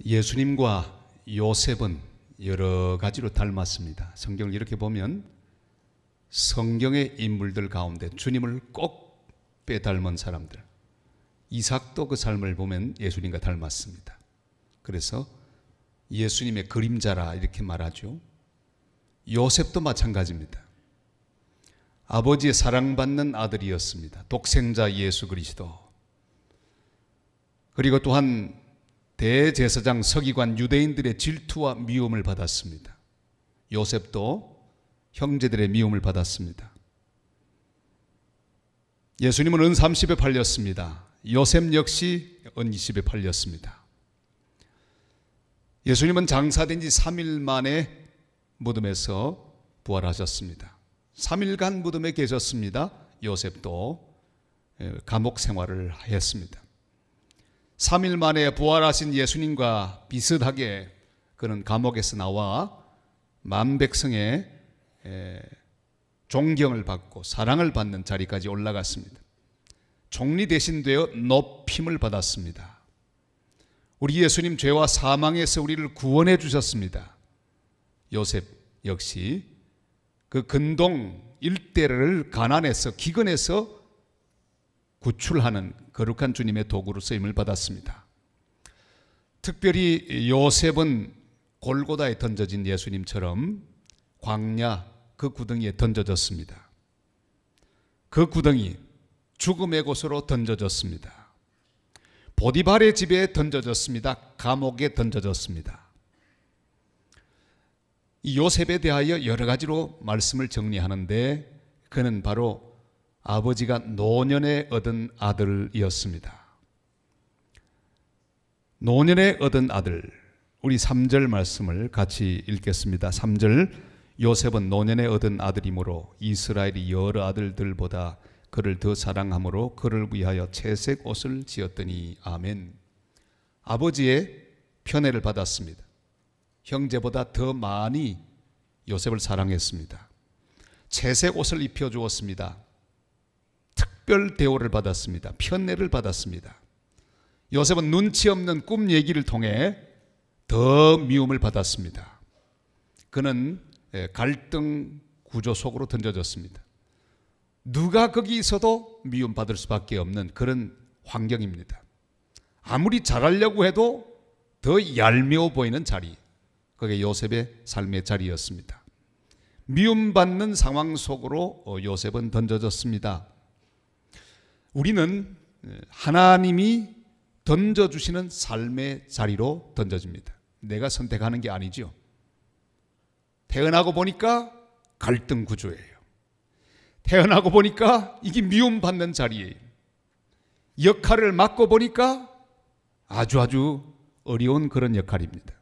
예수님과 요셉은 여러 가지로 닮았습니다. 성경을 이렇게 보면 성경의 인물들 가운데 주님을 꼭 빼닮은 사람들, 이삭도 그 삶을 보면 예수님과 닮았습니다. 그래서 예수님의 그림자라 이렇게 말하죠. 요셉도 마찬가지입니다. 아버지의 사랑받는 아들이었습니다. 독생자 예수 그리스도. 그리고 또한 대제사장 서기관 유대인들의 질투와 미움을 받았습니다. 요셉도 형제들의 미움을 받았습니다. 예수님은 은 30에 팔렸습니다. 요셉 역시 은 20에 팔렸습니다. 예수님은 장사된 지 3일 만에 무덤에서 부활하셨습니다. 3일간 무덤에 계셨습니다. 요셉도 감옥 생활을 했습니다. 3일 만에 부활하신 예수님과 비슷하게 그는 감옥에서 나와 만백성의 존경을 받고 사랑을 받는 자리까지 올라갔습니다. 종리 대신 되어 높임을 받았습니다. 우리 예수님 죄와 사망에서 우리를 구원해 주셨습니다. 요셉 역시 그 근동 일대를 가난에서 기근에서 구출하는 거룩한 주님의 도구로 쓰임을 받았습니다. 특별히 요셉은 골고다에 던져진 예수님처럼 광야 그 구덩이에 던져졌습니다. 그 구덩이 죽음의 곳으로 던져졌습니다. 보디발의 집에 던져졌습니다. 감옥에 던져졌습니다. 이 요셉에 대하여 여러 가지로 말씀을 정리하는데 그는 바로 아버지가 노년에 얻은 아들이었습니다. 노년에 얻은 아들, 우리 3절 말씀을 같이 읽겠습니다. 3절, 요셉은 노년에 얻은 아들이므로 이스라엘이 여러 아들들보다 그를 더 사랑함으로 그를 위하여 채색 옷을 지었더니. 아멘. 아버지의 편애를 받았습니다. 형제보다 더 많이 요셉을 사랑했습니다. 채색 옷을 입혀주었습니다. 특별 대우를 받았습니다. 편애를 받았습니다. 요셉은 눈치 없는 꿈 얘기를 통해 더 미움을 받았습니다. 그는 갈등 구조 속으로 던져졌습니다. 누가 거기 있어도 미움받을 수밖에 없는 그런 환경입니다. 아무리 잘하려고 해도 더 얄미워 보이는 자리, 그게 요셉의 삶의 자리였습니다. 미움받는 상황 속으로 요셉은 던져졌습니다. 우리는 하나님이 던져주시는 삶의 자리로 던져집니다. 내가 선택하는 게 아니죠. 태어나고 보니까 갈등 구조예요. 태어나고 보니까 이게 미움받는 자리예요. 역할을 맡고 보니까 아주 어려운 그런 역할입니다.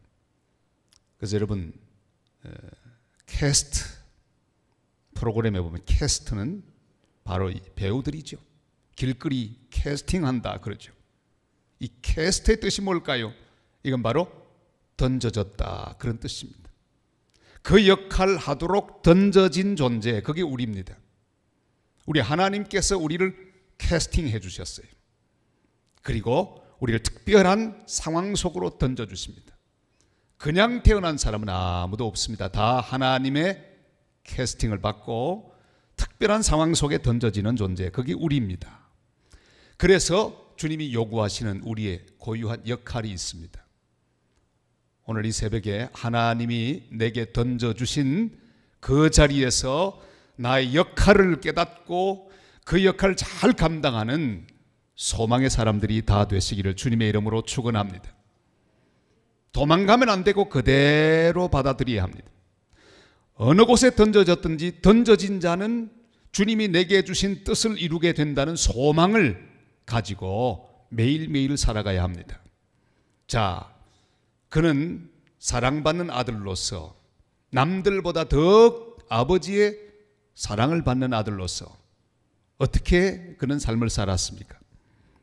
그래서 여러분, 캐스트 프로그램에 보면 캐스트는 바로 이 배우들이죠. 길거리 캐스팅한다 그러죠. 이 캐스트의 뜻이 뭘까요? 이건 바로 던져졌다 그런 뜻입니다. 그 역할 하도록 던져진 존재, 그게 우리입니다. 우리 하나님께서 우리를 캐스팅해 주셨어요. 그리고 우리를 특별한 상황 속으로 던져주십니다. 그냥 태어난 사람은 아무도 없습니다. 다 하나님의 캐스팅을 받고 특별한 상황 속에 던져지는 존재, 그게 우리입니다. 그래서 주님이 요구하시는 우리의 고유한 역할이 있습니다. 오늘 이 새벽에 하나님이 내게 던져주신 그 자리에서 나의 역할을 깨닫고 그 역할을 잘 감당하는 소망의 사람들이 다 되시기를 주님의 이름으로 축원합니다. 도망가면 안 되고 그대로 받아들여야 합니다. 어느 곳에 던져졌든지 던져진 자는 주님이 내게 주신 뜻을 이루게 된다는 소망을 가지고 매일매일 살아가야 합니다. 자, 그는 사랑받는 아들로서 남들보다 더 아버지의 사랑을 받는 아들로서 어떻게 그는 삶을 살았습니까?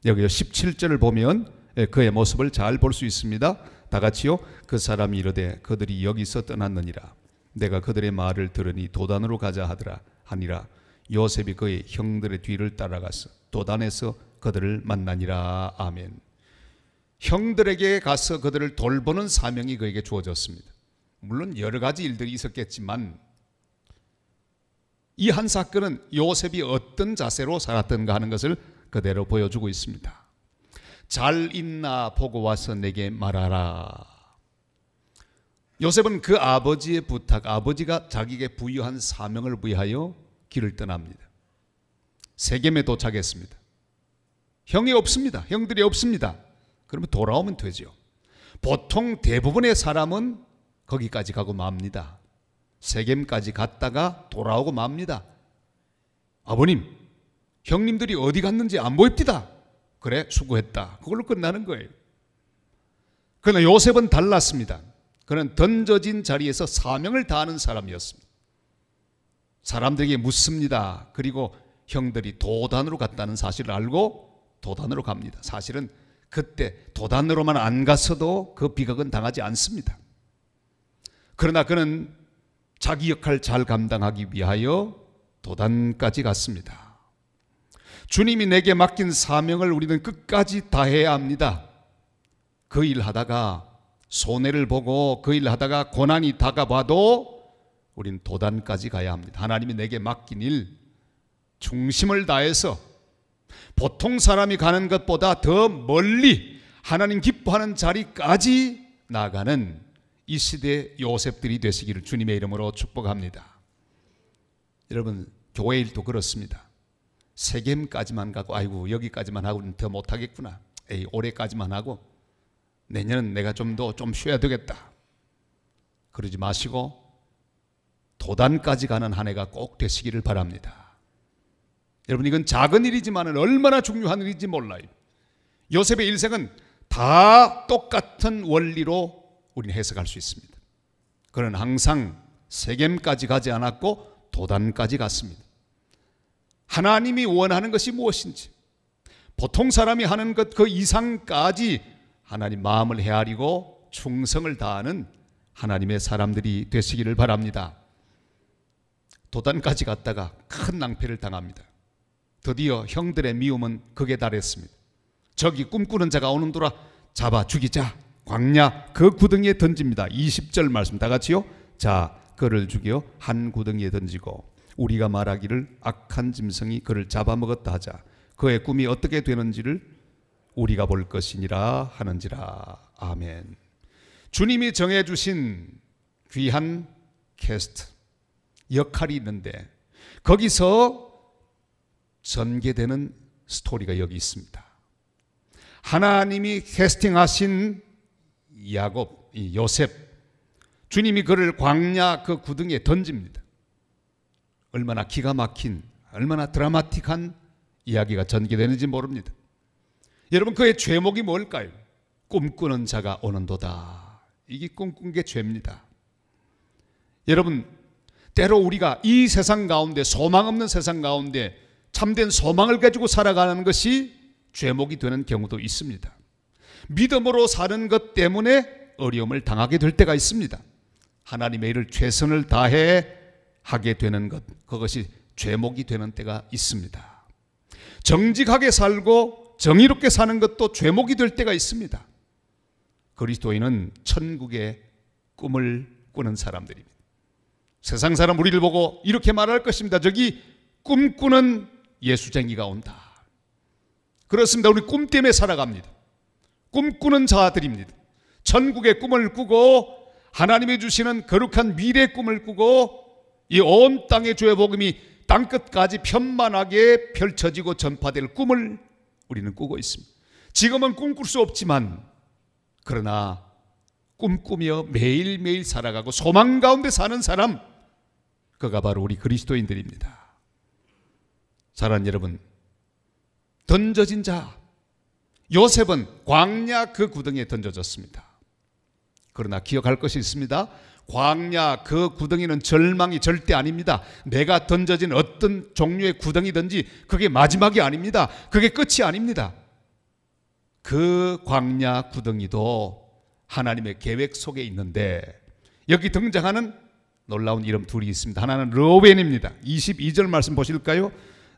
여기 17절을 보면 그의 모습을 잘 볼 수 있습니다. 다 같이요. 그 사람이 이르되 그들이 여기서 떠났느니라. 내가 그들의 말을 들으니 도단으로 가자 하니라. 요셉이 그의 형들의 뒤를 따라가서 도단에서 그들을 만나니라. 아멘. 형들에게 가서 그들을 돌보는 사명이 그에게 주어졌습니다. 물론 여러 가지 일들이 있었겠지만 이 한 사건은 요셉이 어떤 자세로 살았던가 하는 것을 그대로 보여주고 있습니다. 잘 있나 보고 와서 내게 말하라. 요셉은 그 아버지의 부탁, 아버지가 자기에게 부여한 사명을 위하여 길을 떠납니다. 세겜에 도착했습니다. 형이 없습니다. 형들이 없습니다. 그러면 돌아오면 되죠. 보통 대부분의 사람은 거기까지 가고 맙니다. 세겜까지 갔다가 돌아오고 맙니다. 아버님, 형님들이 어디 갔는지 안 보입니다. 그래, 수고했다. 그걸로 끝나는 거예요. 그러나 요셉은 달랐습니다. 그는 던져진 자리에서 사명을 다하는 사람이었습니다. 사람들에게 묻습니다. 그리고 형들이 도단으로 갔다는 사실을 알고 도단으로 갑니다. 사실은 그때 도단으로만 안 갔어도 그 비극은 당하지 않습니다. 그러나 그는 자기 역할 잘 감당하기 위하여 도단까지 갔습니다. 주님이 내게 맡긴 사명을 우리는 끝까지 다해야 합니다. 그 일 하다가 손해를 보고 그 일 하다가 고난이 다가와도 우린 도단까지 가야 합니다. 하나님이 내게 맡긴 일 중심을 다해서 보통 사람이 가는 것보다 더 멀리 하나님 기뻐하는 자리까지 나아가는 이 시대의 요셉들이 되시기를 주님의 이름으로 축복합니다. 여러분, 교회 일도 그렇습니다. 세겜까지만 가고 아이고 여기까지만 하고는 더 못하겠구나. 에이, 올해까지만 하고 내년은 내가 좀 쉬어야 되겠다. 그러지 마시고 도단까지 가는 한 해가 꼭 되시기를 바랍니다. 여러분, 이건 작은 일이지만 얼마나 중요한 일인지 몰라요. 요셉의 일생은 다 똑같은 원리로 우리는 해석할 수 있습니다. 그는 항상 세겜까지 가지 않았고 도단까지 갔습니다. 하나님이 원하는 것이 무엇인지, 보통 사람이 하는 것 그 이상까지 하나님 마음을 헤아리고 충성을 다하는 하나님의 사람들이 되시기를 바랍니다. 도단까지 갔다가 큰 낭패를 당합니다. 드디어 형들의 미움은 극에 달했습니다. 저기 꿈꾸는 자가 오는도라, 잡아 죽이자. 광야 그 구덩이에 던집니다. 20절 말씀 다 같이요. 자, 그를 죽여 한 구덩이에 던지고 우리가 말하기를 악한 짐승이 그를 잡아먹었다 하자. 그의 꿈이 어떻게 되는지를 우리가 볼 것이니라 하는지라. 아멘. 주님이 정해주신 귀한 캐스트, 역할이 있는데 거기서 전개되는 스토리가 여기 있습니다. 하나님이 캐스팅하신 야곱, 이 요셉, 주님이 그를 광야 그 구덩이에 던집니다. 얼마나 기가 막힌, 얼마나 드라마틱한 이야기가 전개되는지 모릅니다. 여러분, 그의 죄목이 뭘까요? 꿈꾸는 자가 오는도다. 이게 꿈꾼 게 죄입니다. 여러분, 때로 우리가 이 세상 가운데, 소망 없는 세상 가운데 참된 소망을 가지고 살아가는 것이 죄목이 되는 경우도 있습니다. 믿음으로 사는 것 때문에 어려움을 당하게 될 때가 있습니다. 하나님의 일을 최선을 다해 하게 되는 것, 그것이 죄목이 되는 때가 있습니다. 정직하게 살고 정의롭게 사는 것도 죄목이 될 때가 있습니다. 그리스도인은 천국의 꿈을 꾸는 사람들입니다. 세상 사람 우리를 보고 이렇게 말할 것입니다. 저기 꿈꾸는 예수쟁이가 온다. 그렇습니다. 우리 꿈 때문에 살아갑니다. 꿈꾸는 자들입니다. 천국의 꿈을 꾸고 하나님이 주시는 거룩한 미래의 꿈을 꾸고 이 온 땅의 주의 복음이 땅끝까지 편만하게 펼쳐지고 전파될 꿈을 우리는 꾸고 있습니다. 지금은 꿈꿀 수 없지만 그러나 꿈꾸며 매일매일 살아가고 소망 가운데 사는 사람, 그가 바로 우리 그리스도인들입니다. 사랑하는 여러분, 던져진 자 요셉은 광야 그 구덩이에 던져졌습니다. 그러나 기억할 것이 있습니다. 광야 그 구덩이는 절망이 절대 아닙니다. 내가 던져진 어떤 종류의 구덩이든지 그게 마지막이 아닙니다. 그게 끝이 아닙니다. 그 광야 구덩이도 하나님의 계획 속에 있는데 여기 등장하는 놀라운 이름 둘이 있습니다. 하나는 르우벤입니다. 22절 말씀 보실까요?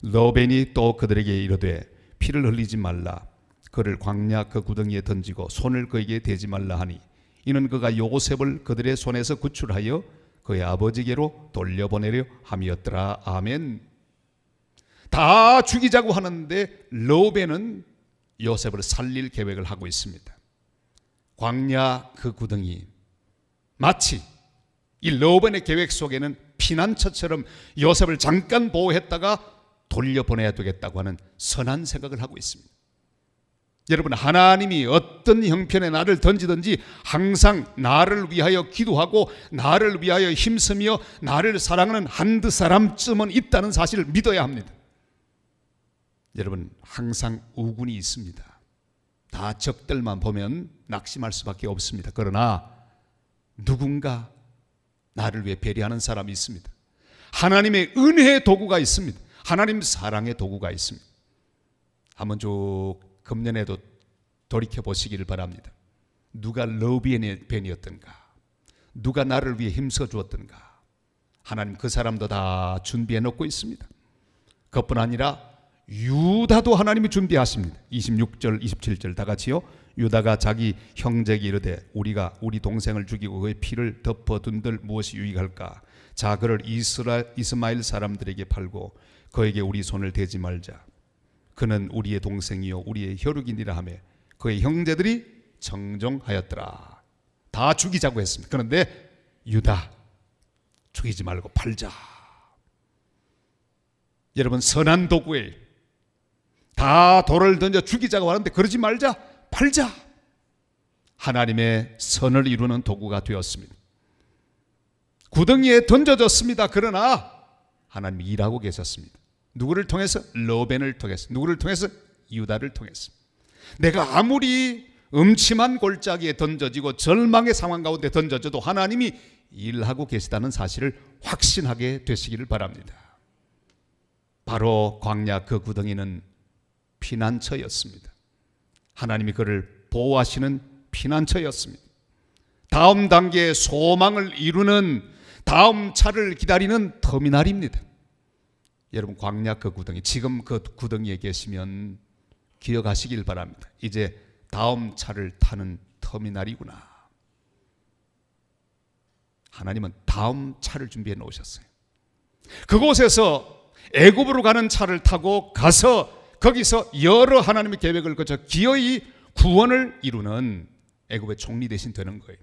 르우벤이 또 그들에게 이르되 피를 흘리지 말라. 그를 광야 그 구덩이에 던지고 손을 그에게 대지 말라 하니 이는 그가 요셉을 그들의 손에서 구출하여 그의 아버지께로 돌려보내려 함이었더라. 아멘. 다 죽이자고 하는데 르우벤은 요셉을 살릴 계획을 하고 있습니다. 광야 그 구덩이, 마치 이 르우벤의 계획 속에는 피난처처럼 요셉을 잠깐 보호했다가 돌려보내야 되겠다고 하는 선한 생각을 하고 있습니다. 여러분, 하나님이 어떤 형편에 나를 던지든지 항상 나를 위하여 기도하고 나를 위하여 힘쓰며 나를 사랑하는 한두 사람쯤은 있다는 사실을 믿어야 합니다. 여러분, 항상 우군이 있습니다. 다 적들만 보면 낙심할 수밖에 없습니다. 그러나 누군가 나를 위해 배려하는 사람이 있습니다. 하나님의 은혜의 도구가 있습니다. 하나님 사랑의 도구가 있습니다. 한번 쭉 금년에도 돌이켜 보시기를 바랍니다. 누가 르우벤이었던가, 누가 나를 위해 힘써 주었던가. 하나님 그 사람도 다 준비해 놓고 있습니다. 그것뿐 아니라 유다도 하나님이 준비하십니다. 26절 27절 다 같이요. 유다가 자기 형제에게 이르되 우리가 우리 동생을 죽이고 그의 피를 덮어둔들 무엇이 유익할까. 자, 그를 이스마엘 사람들에게 팔고 그에게 우리 손을 대지 말자. 그는 우리의 동생이요 우리의 혈육이니라 하며 그의 형제들이 청종하였더라. 다 죽이자고 했습니다. 그런데 유다, 죽이지 말고 팔자. 여러분, 선한 도구에 다 돌을 던져 죽이자고 하는데 그러지 말자, 팔자. 하나님의 선을 이루는 도구가 되었습니다. 구덩이에 던져졌습니다. 그러나 하나님이 일하고 계셨습니다. 누구를 통해서? 르우벤을 통해서. 누구를 통해서? 유다를 통해서. 내가 아무리 음침한 골짜기에 던져지고 절망의 상황 가운데 던져져도 하나님이 일하고 계시다는 사실을 확신하게 되시기를 바랍니다. 바로 광야 그 구덩이는 피난처였습니다. 하나님이 그를 보호하시는 피난처였습니다. 다음 단계의 소망을 이루는, 다음 차를 기다리는 터미널입니다. 여러분, 광야 그 구덩이, 지금 그 구덩이에 계시면 기억하시길 바랍니다. 이제 다음 차를 타는 터미널이구나. 하나님은 다음 차를 준비해 놓으셨어요. 그곳에서 애굽으로 가는 차를 타고 가서 거기서 여러 하나님의 계획을 거쳐 기어이 구원을 이루는 애굽의 총리 대신 되는 거예요.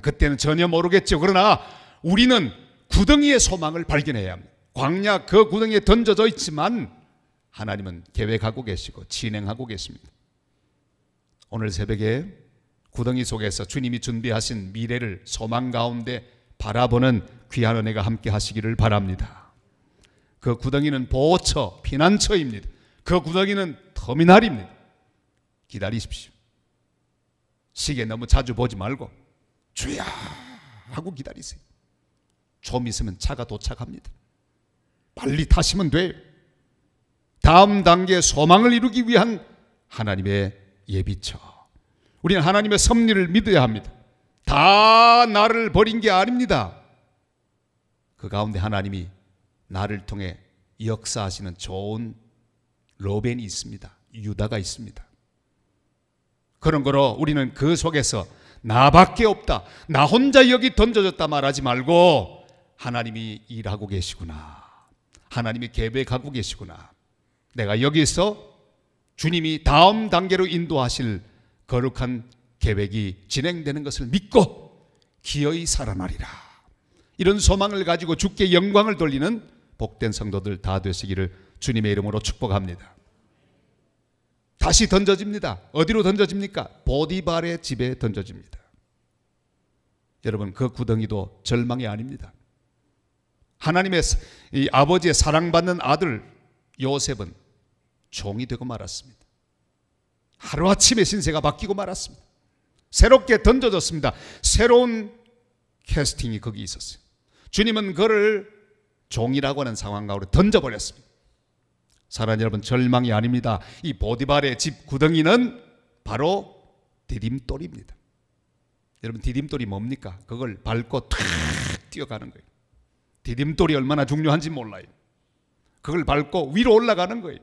그때는 전혀 모르겠죠. 그러나 우리는 구덩이의 소망을 발견해야 합니다. 광야 그 구덩이에 던져져 있지만 하나님은 계획하고 계시고 진행하고 계십니다. 오늘 새벽에 구덩이 속에서 주님이 준비하신 미래를 소망 가운데 바라보는 귀한 은혜가 함께 하시기를 바랍니다. 그 구덩이는 보호처, 피난처입니다. 그 구덩이는 터미널입니다. 기다리십시오. 시계 너무 자주 보지 말고 주야 하고 기다리세요. 좀 있으면 차가 도착합니다. 빨리 타시면 돼요. 다음 단계의 소망을 이루기 위한 하나님의 예비처. 우리는 하나님의 섭리를 믿어야 합니다. 다 나를 버린 게 아닙니다. 그 가운데 하나님이 나를 통해 역사하시는 좋은 르우벤이 있습니다. 유다가 있습니다. 그런 거로 우리는 그 속에서 나밖에 없다, 나 혼자 여기 던져졌다 말하지 말고 하나님이 일하고 계시구나, 하나님이 계획하고 계시구나, 내가 여기서 주님이 다음 단계로 인도하실 거룩한 계획이 진행되는 것을 믿고 기어이 살아나리라. 이런 소망을 가지고 주께 영광을 돌리는 복된 성도들 다 되시기를 주님의 이름으로 축복합니다. 다시 던져집니다. 어디로 던져집니까? 보디발의 집에 던져집니다. 여러분, 그 구덩이도 절망이 아닙니다. 하나님의 이 아버지의 사랑받는 아들 요셉은 종이 되고 말았습니다. 하루아침에 신세가 바뀌고 말았습니다. 새롭게 던져졌습니다. 새로운 캐스팅이 거기 있었어요. 주님은 그를 종이라고 하는 상황 가운데 던져버렸습니다. 사랑하는 여러분, 절망이 아닙니다. 이 보디발의 집 구덩이는 바로 디딤돌입니다. 여러분, 디딤돌이 뭡니까? 그걸 밟고 탁 뛰어가는 거예요. 디딤돌이 얼마나 중요한지 몰라요. 그걸 밟고 위로 올라가는 거예요.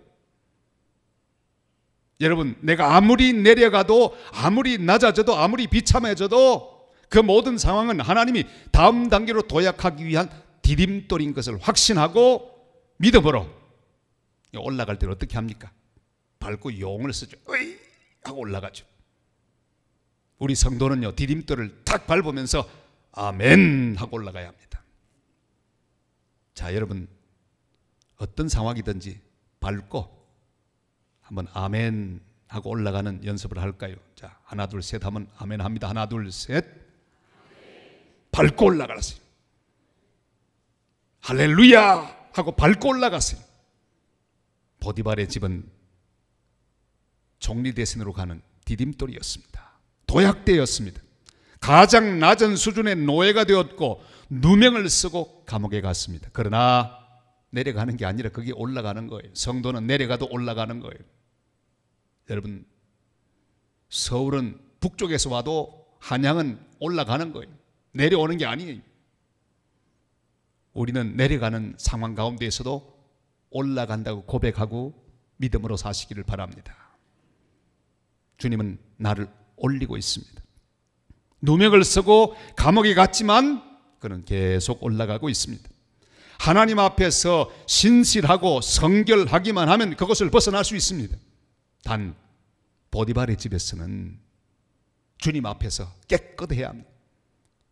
여러분, 내가 아무리 내려가도, 아무리 낮아져도, 아무리 비참해져도 그 모든 상황은 하나님이 다음 단계로 도약하기 위한 디딤돌인 것을 확신하고 믿음으로 올라갈 때는 어떻게 합니까? 밟고 용을 쓰죠. 으이! 하고 올라가죠. 우리 성도는요, 디딤돌을 탁 밟으면서 아멘 하고 올라가야 합니다. 자, 여러분, 어떤 상황이든지 밟고 한번 아멘 하고 올라가는 연습을 할까요? 자, 하나 둘 셋 하면 아멘 합니다. 하나 둘 셋. 밟고 올라가세요. 할렐루야 하고 밟고 올라가세요. 보디발의 집은 종리대신으로 가는 디딤돌이었습니다. 도약대였습니다. 가장 낮은 수준의 노예가 되었고 누명을 쓰고 감옥에 갔습니다. 그러나 내려가는 게 아니라 거기 올라가는 거예요. 성도는 내려가도 올라가는 거예요. 여러분, 서울은 북쪽에서 와도 한양은 올라가는 거예요. 내려오는 게 아니에요. 우리는 내려가는 상황 가운데에서도 올라간다고 고백하고 믿음으로 사시기를 바랍니다. 주님은 나를 올리고 있습니다. 누명을 쓰고 감옥에 갔지만 그는 계속 올라가고 있습니다. 하나님 앞에서 신실하고 성결하기만 하면 그것을 벗어날 수 있습니다. 단 보디발의 집에서는 주님 앞에서 깨끗해야 합니다.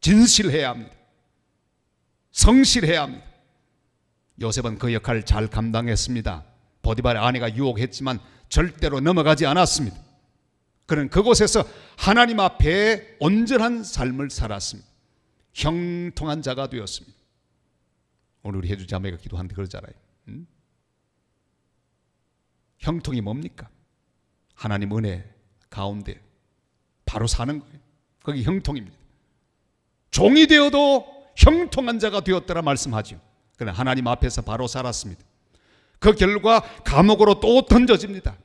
진실해야 합니다. 성실해야 합니다. 요셉은 그 역할을 잘 감당했습니다. 보디발의 아내가 유혹했지만 절대로 넘어가지 않았습니다. 그는 그곳에서 하나님 앞에 온전한 삶을 살았습니다. 형통한 자가 되었습니다. 오늘 우리 혜주 자매가 기도하는데 그러잖아요. 형통이 뭡니까? 하나님 은혜 가운데 바로 사는 거예요. 그게 형통입니다. 종이 되어도 형통한 자가 되었더라 말씀하죠. 그러나 하나님 앞에서 바로 살았습니다. 그 결과 감옥으로 또 던져집니다.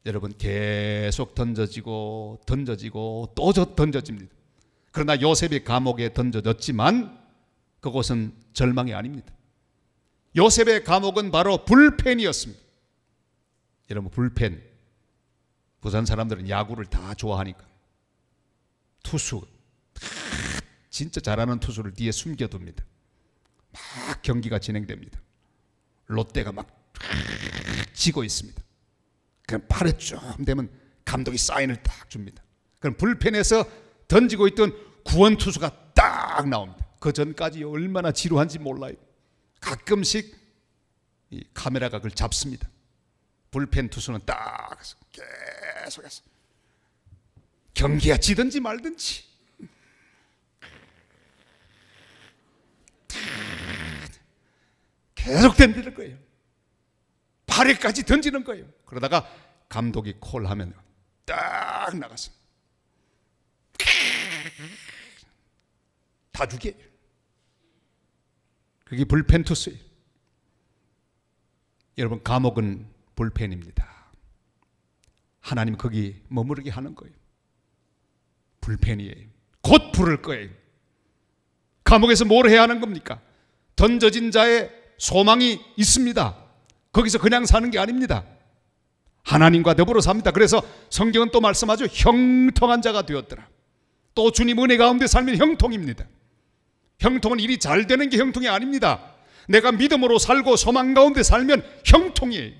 여러분, 계속 던져지고 또 던져집니다. 그러나 요셉이 감옥에 던져졌지만 그곳은 절망이 아닙니다. 요셉의 감옥은 바로 불펜이었습니다. 여러분, 불펜, 부산 사람들은 야구를 다 좋아하니까 투수, 진짜 잘하는 투수를 뒤에 숨겨둡니다. 막 경기가 진행됩니다. 롯데가 막 지고 있습니다. 그럼 팔에 좀 되면 감독이 사인을 딱 줍니다. 그럼 불펜에서 던지고 있던 구원 투수가 딱 나옵니다. 그 전까지 얼마나 지루한지 몰라요. 가끔씩 이 카메라가 그걸 잡습니다. 불펜 투수는 딱 계속해서 경기가 지든지 말든지 계속 던지는 거예요. 발에까지 던지는 거예요. 그러다가 감독이 콜하면 딱 나갔습니다. 다 죽여요. 그게 불펜 투수예요. 여러분, 감옥은 불펜입니다. 하나님 거기 머무르게 하는 거예요. 불펜이에요. 곧 부를 거예요. 감옥에서 뭘 해야 하는 겁니까? 던져진 자의 소망이 있습니다. 거기서 그냥 사는 게 아닙니다. 하나님과 더불어 삽니다. 그래서 성경은 또 말씀하죠. 형통한 자가 되었더라. 또 주님 은혜 가운데 살면 형통입니다. 형통은 일이 잘 되는 게 형통이 아닙니다. 내가 믿음으로 살고 소망 가운데 살면 형통이에요.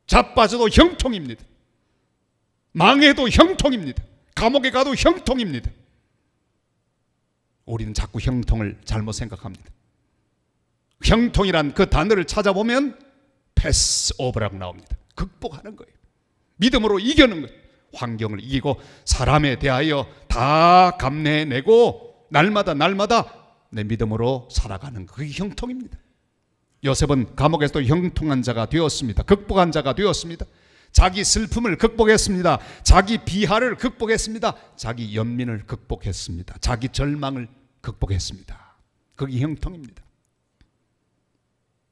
자빠져도 형통입니다. 망해도 형통입니다. 감옥에 가도 형통입니다. 우리는 자꾸 형통을 잘못 생각합니다. 형통이란 그 단어를 찾아보면 패스오버라고 나옵니다. 극복하는 거예요. 믿음으로 이겨는 거예요. 환경을 이기고 사람에 대하여 다 감내내고 날마다 내 믿음으로 살아가는 그게 형통입니다. 요셉은 감옥에서도 형통한 자가 되었습니다. 극복한 자가 되었습니다. 자기 슬픔을 극복했습니다. 자기 비하를 극복했습니다. 자기 연민을 극복했습니다. 자기 절망을 극복했습니다. 그게 형통입니다.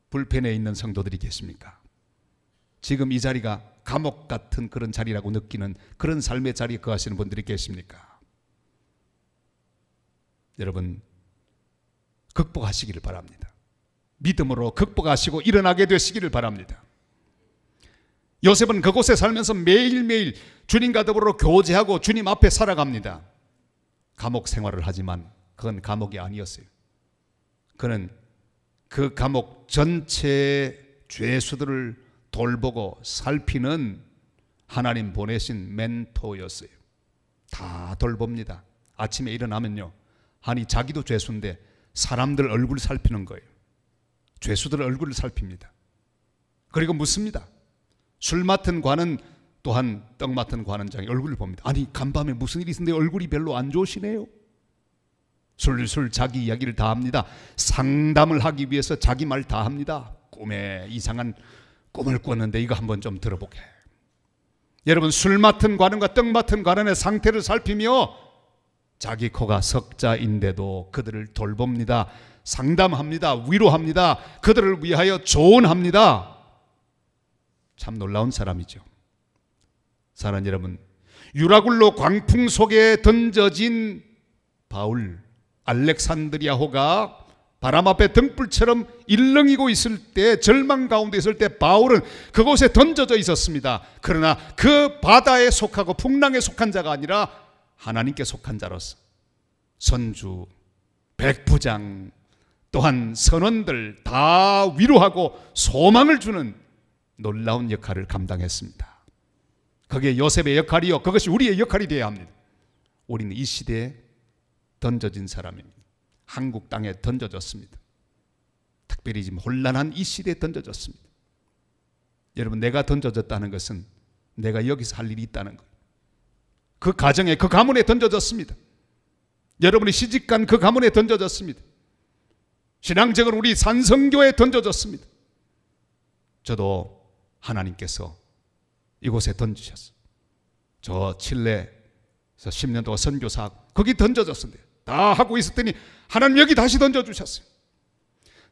불펜에 있는 성도들이 계십니까? 지금 이 자리가 감옥 같은 그런 자리라고 느끼는 그런 삶의 자리에 거하시는 분들이 계십니까? 여러분, 극복하시기를 바랍니다. 믿음으로 극복하시고 일어나게 되시기를 바랍니다. 요셉은 그곳에 살면서 매일매일 주님과 더불어 교제하고 주님 앞에 살아갑니다. 감옥 생활을 하지만 그건 감옥이 아니었어요. 그는 그 감옥 전체의 죄수들을 돌보고 살피는 하나님 보내신 멘토였어요. 다 돌봅니다. 아침에 일어나면요, 아니 자기도 죄수인데 사람들 얼굴 살피는 거예요. 죄수들 얼굴을 살핍니다. 그리고 묻습니다. 술 맡은 관은 또한 떡 맡은 관원장이 얼굴을 봅니다. 아니 간밤에 무슨 일이 있었는데 얼굴이 별로 안 좋으시네요. 술술 자기 이야기를 다 합니다. 상담을 하기 위해서 자기 말 다 합니다. 꿈에 이상한 꿈을 꿨는데 이거 한번 좀 들어보게. 여러분, 술 맡은 관원과 떡 맡은 관원의 상태를 살피며 자기 코가 석자인데도 그들을 돌봅니다. 상담합니다. 위로합니다. 그들을 위하여 조언합니다. 참 놀라운 사람이죠. 사랑하는 여러분, 유라굴로 광풍 속에 던져진 바울, 알렉산드리아호가 바람 앞에 등불처럼 일렁이고 있을 때, 절망 가운데 있을 때 바울은 그곳에 던져져 있었습니다. 그러나 그 바다에 속하고 풍랑에 속한 자가 아니라 하나님께 속한 자로서 선주, 백부장, 또한 선원들 다 위로하고 소망을 주는 놀라운 역할을 감당했습니다. 그게 요셉의 역할이요, 그것이 우리의 역할이 되어야 합니다. 우리는 이 시대에 던져진 사람입니다. 한국 땅에 던져졌습니다. 특별히 지금 혼란한 이 시대에 던져졌습니다. 여러분, 내가 던져졌다는 것은 내가 여기서 할 일이 있다는 거예요. 그 가정에, 그 가문에 던져졌습니다. 여러분이 시집간 그 가문에 던져졌습니다. 신앙적으로 우리 산성교에 던져졌습니다. 저도 하나님께서 이곳에 던지셨어요. 저 칠레에서 10년 동안 선교사하고 거기 던져졌습니다. 다 하고 있었더니 하나님 여기 다시 던져주셨어요.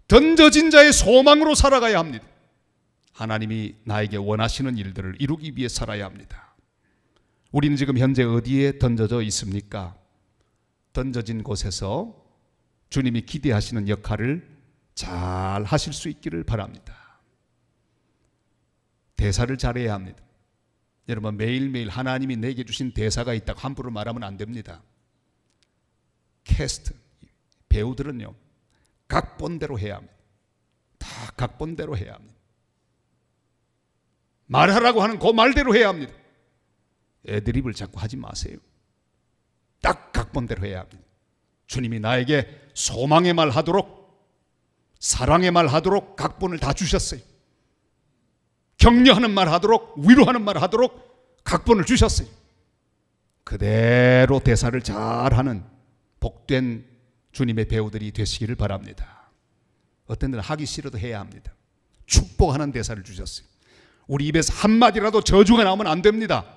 던져진 자의 소망으로 살아가야 합니다. 하나님이 나에게 원하시는 일들을 이루기 위해 살아야 합니다. 우리는 지금 현재 어디에 던져져 있습니까? 던져진 곳에서 주님이 기대하시는 역할을 잘 하실 수 있기를 바랍니다. 대사를 잘해야 합니다. 여러분, 매일매일 하나님이 내게 주신 대사가 있다고 함부로 말하면 안 됩니다. 캐스트, 배우들은요, 각본대로 해야 합니다. 다 각본대로 해야 합니다. 말하라고 하는 그 말대로 해야 합니다. 애드립을 자꾸 하지 마세요. 딱 각본대로 해야 합니다. 주님이 나에게 소망의 말 하도록, 사랑의 말 하도록 각본을 다 주셨어요. 격려하는 말 하도록, 위로하는 말 하도록 각본을 주셨어요. 그대로 대사를 잘하는 복된 주님의 배우들이 되시기를 바랍니다. 어떤 데는 하기 싫어도 해야 합니다. 축복하는 대사를 주셨어요. 우리 입에서 한마디라도 저주가 나오면 안 됩니다.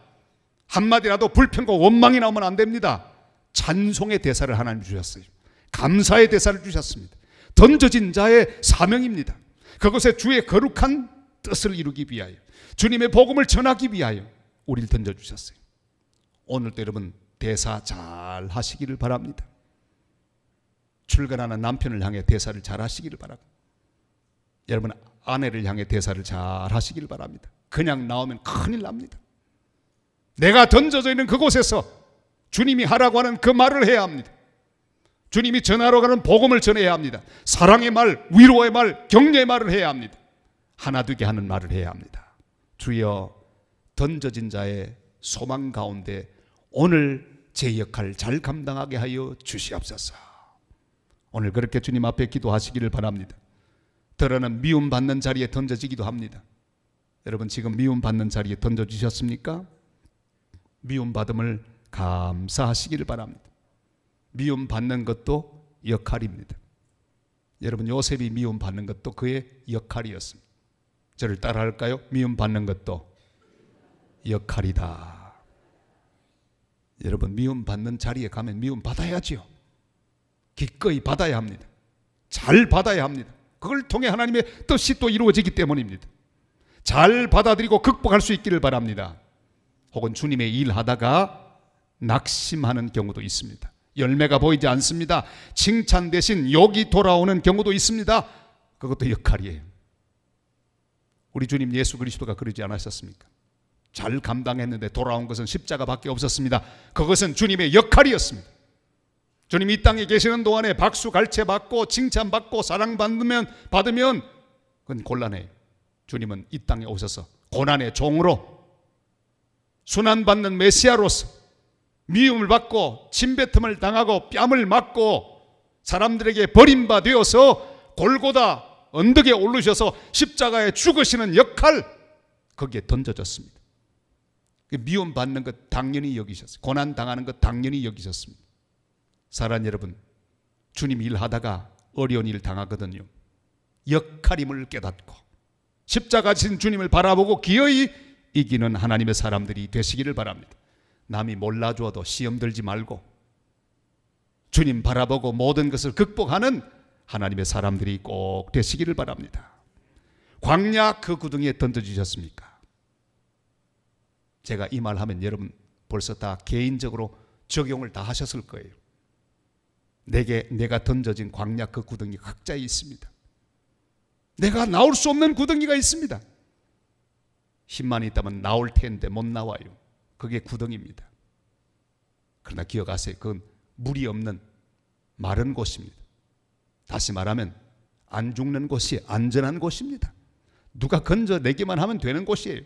한마디라도 불평과 원망이 나오면 안 됩니다. 찬송의 대사를 하나님 주셨어요. 감사의 대사를 주셨습니다. 던져진 자의 사명입니다. 그것에 주의 거룩한 뜻을 이루기 위하여, 주님의 복음을 전하기 위하여 우리를 던져주셨어요. 오늘도 여러분 대사 잘 하시기를 바랍니다. 출근하는 남편을 향해 대사를 잘 하시기를 바랍니다. 여러분 아내를 향해 대사를 잘 하시기를 바랍니다. 그냥 나오면 큰일 납니다. 내가 던져져 있는 그곳에서 주님이 하라고 하는 그 말을 해야 합니다. 주님이 전하러 가는 복음을 전해야 합니다. 사랑의 말, 위로의 말, 격려의 말을 해야 합니다. 하나 되게 하는 말을 해야 합니다. 주여, 던져진 자의 소망 가운데 오늘 제 역할 잘 감당하게 하여 주시옵소서. 오늘 그렇게 주님 앞에 기도하시기를 바랍니다. 때로는 미움받는 자리에 던져지기도 합니다. 여러분 지금 미움받는 자리에 던져주셨습니까? 미움받음을 감사하시기를 바랍니다. 미움받는 것도 역할입니다. 여러분 요셉이 미움받는 것도 그의 역할이었습니다. 저를 따라할까요? 미움받는 것도 역할이다. 여러분 미움받는 자리에 가면 미움받아야지요. 기꺼이 받아야 합니다. 잘 받아야 합니다. 그걸 통해 하나님의 뜻이 또 이루어지기 때문입니다. 잘 받아들이고 극복할 수 있기를 바랍니다. 혹은 주님의 일하다가 낙심하는 경우도 있습니다. 열매가 보이지 않습니다. 칭찬 대신 욕이 돌아오는 경우도 있습니다. 그것도 역할이에요. 우리 주님 예수 그리스도가 그러지 않으셨습니까? 잘 감당했는데 돌아온 것은 십자가밖에 없었습니다. 그것은 주님의 역할이었습니다. 주님이 이 땅에 계시는 동안에 박수 갈채 받고 칭찬받고 사랑받으면 그건 곤란해요. 주님은 이 땅에 오셔서 고난의 종으로 순환받는 메시아로서 미움을 받고 침뱉음을 당하고 뺨을 맞고 사람들에게 버림받되어서 골고다 언덕에 오르셔서 십자가에 죽으시는 역할, 거기에 던져졌습니다. 미움받는 것 당연히 여기셨어요. 고난당하는 것 당연히 여기셨습니다. 사랑하는 여러분, 주님 일하다가 어려운 일 당하거든요. 역할임을 깨닫고 십자가 진 주님을 바라보고 기어이 이기는 하나님의 사람들이 되시기를 바랍니다. 남이 몰라주어도 시험 들지 말고 주님 바라보고 모든 것을 극복하는 하나님의 사람들이 꼭 되시기를 바랍니다. 광야 그 구덩이에 던져주셨습니까? 제가 이 말하면 여러분 벌써 다 개인적으로 적용을 다 하셨을 거예요. 내가 던져진 광야 그 구덩이 각자에 있습니다. 내가 나올 수 없는 구덩이가 있습니다. 힘만 있다면 나올 텐데 못 나와요. 그게 구덩이입니다. 그러나 기억하세요. 그건 물이 없는 마른 곳입니다. 다시 말하면 안 죽는 곳이 안전한 곳입니다. 누가 건져내기만 하면 되는 곳이에요.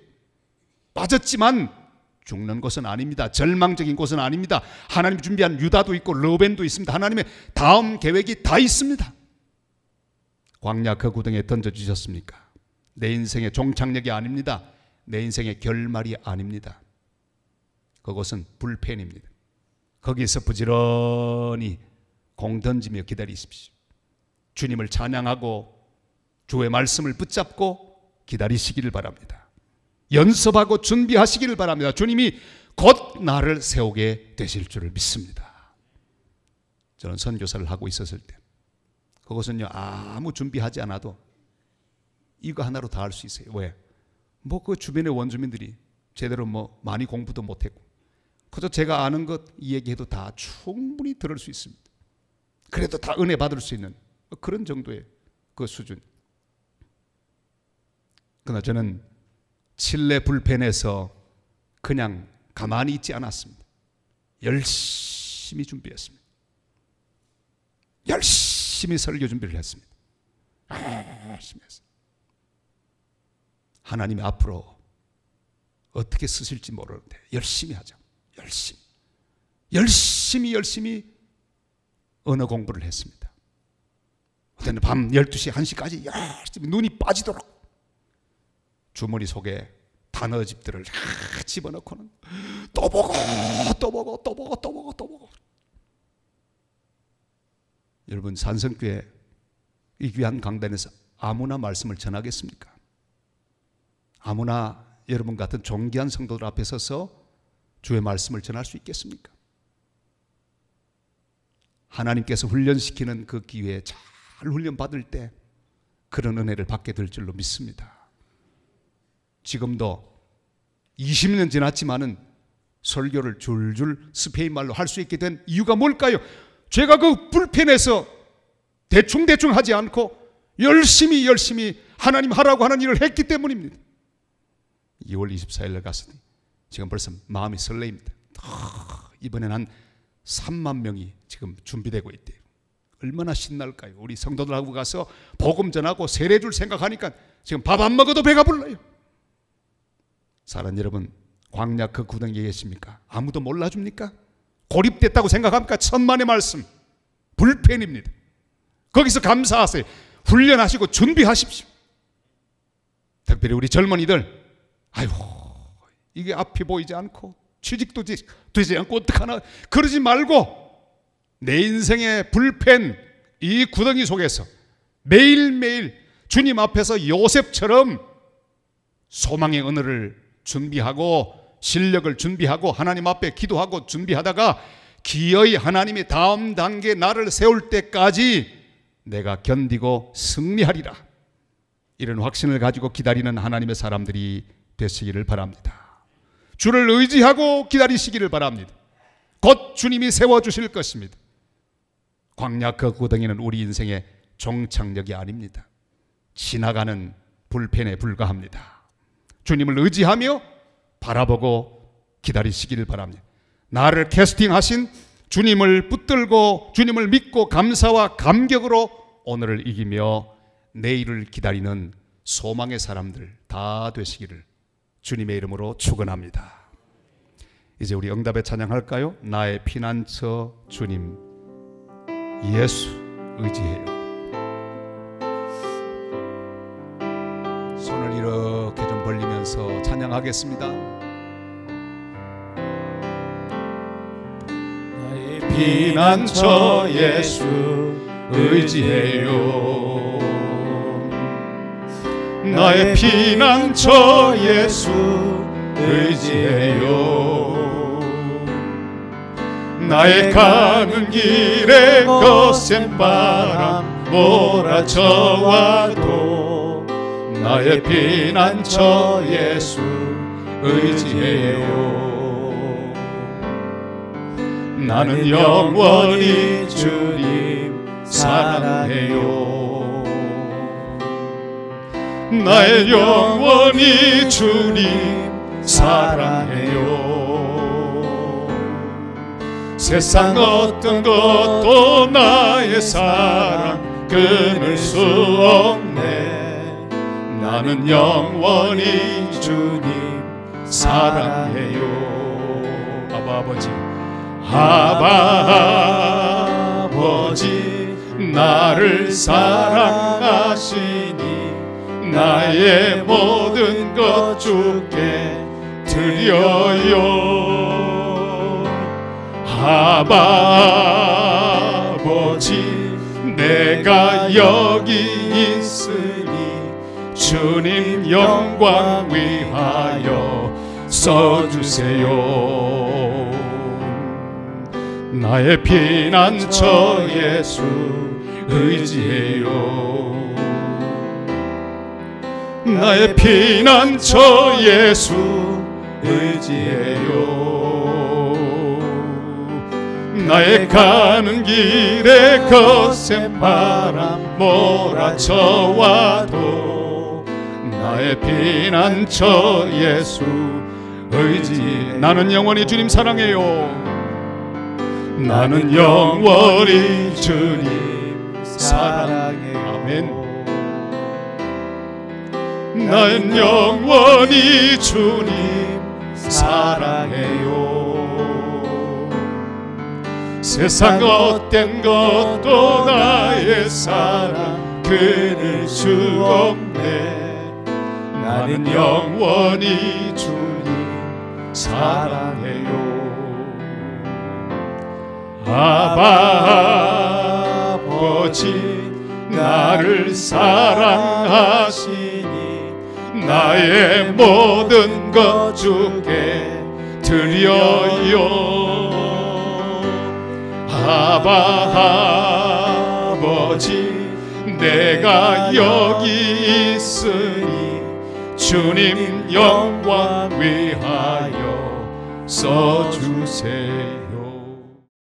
빠졌지만 죽는 곳은 아닙니다. 절망적인 곳은 아닙니다. 하나님 준비한 유다도 있고 르벤도 있습니다. 하나님의 다음 계획이 다 있습니다. 광야 그 구덩이에 던져주셨습니까? 내 인생의 종착역이 아닙니다. 내 인생의 결말이 아닙니다. 그곳은 불펜입니다. 거기서 부지런히 공 던지며 기다리십시오. 주님을 찬양하고 주의 말씀을 붙잡고 기다리시기를 바랍니다. 연습하고 준비하시기를 바랍니다. 주님이 곧 나를 세우게 되실 줄을 믿습니다. 저는 선교사를 하고 있었을 때 그것은요 아무 준비하지 않아도 이거 하나로 다 할 수 있어요. 왜? 뭐 그 주변의 원주민들이 제대로 뭐 많이 공부도 못했고 그저 제가 아는 것 이야기해도 다 충분히 들을 수 있습니다. 그래도 다 은혜 받을 수 있는 그런 정도의 그 수준. 그러나 저는 칠레 불펜에서 그냥 가만히 있지 않았습니다. 열심히 준비했습니다. 열심히 설교 준비를 했습니다. 열심히 했습니다. 하나님이 앞으로 어떻게 쓰실지 모르는데 열심히 하자. 열심히 언어 공부를 했습니다. 어떤 밤 12시, 1시까지 열심히 눈이 빠지도록 주머니 속에 단어집들을 집어넣고는 또 보고 여러분 산성교회 이 귀한 강단에서 아무나 말씀을 전하겠습니까? 아무나 여러분 같은 존귀한 성도들 앞에 서서 주의 말씀을 전할 수 있겠습니까? 하나님께서 훈련시키는 그 기회에 잘 훈련받을 때 그런 은혜를 받게 될 줄로 믿습니다. 지금도 20년 지났지만은 설교를 줄줄 스페인 말로 할 수 있게 된 이유가 뭘까요? 제가 그 불펜에서 대충 하지 않고 열심히 하나님 하라고 하는 일을 했기 때문입니다. 2월 24일 날 갔으니 지금 벌써 마음이 설레입니다. 이번엔 한 3만 명이 지금 준비되고 있대요. 얼마나 신날까요? 우리 성도들하고 가서 복음 전하고 세례 줄 생각하니까 지금 밥 안 먹어도 배가 불러요. 사랑하는 여러분, 광야 그 구덩이에 계십니까? 아무도 몰라줍니까? 고립됐다고 생각합니까? 천만의 말씀 불펜입니다. 거기서 감사하세요. 훈련하시고 준비하십시오. 특별히 우리 젊은이들, 아유 이게 앞이 보이지 않고 취직도 되지 않고 어떡하나 그러지 말고 내 인생의 불펜 이 구덩이 속에서 매일매일 주님 앞에서 요셉처럼 소망의 언어를 준비하고 실력을 준비하고 하나님 앞에 기도하고 준비하다가 기어이 하나님이 다음 단계 나를 세울 때까지 내가 견디고 승리하리라. 이런 확신을 가지고 기다리는 하나님의 사람들이 되시기를 바랍니다. 주를 의지하고 기다리시기를 바랍니다. 곧 주님이 세워주실 것입니다. 광야 그 구덩이는 우리 인생의 종착역이 아닙니다. 지나가는 불펜에 불과합니다. 주님을 의지하며 바라보고 기다리시기를 바랍니다. 나를 캐스팅하신 주님을 붙들고 주님을 믿고 감사와 감격으로 오늘을 이기며 내일을 기다리는 소망의 사람들 다 되시기를 주님의 이름으로 축원합니다. 이제 우리 응답의 찬양할까요? 나의 피난처 주님 예수 의지해요. 손을 이렇게 좀 벌리면서 찬양하겠습니다. 나의 피난처 예수 의지해요. 나의 피난처 예수 의지해요. 나의 가는 길에 거센 바람 몰아쳐와도 나의 피난처 예수 의지해요. 나는 영원히 주님 사랑해요. 나의 영원히 주님 사랑해요. 세상 어떤 것도 나의 사랑 끊을 수 없네. 나는 영원히 주님 사랑해요. 아바 아버지, 아바 아버지 나를 사랑하시니 나의 모든 것 주께 드려요. 아바 아버지 내가 여기 있으니 주님 영광 위하여 써주세요. 나의 피난처 예수 의지해요. 나의 피난처 예수 의지해요. 나의 가는 길에 거센 바람 몰아쳐와도 나의 피난처 예수 의지. 나는 영원히 주님 사랑해요. 나는 영원히 주님 사랑해요. 아멘. 나는 영원히 주님 사랑해요. 세상 어떤 것도 나의 사랑 끊을 수 없네. 나는 영원히 주님 사랑해요. 아바 아버지 나를 사랑하시니 나의 모든 것 주께 드려요. 아바 아버지 내가 여기 있으니 주님 영광 위하여 써주세요.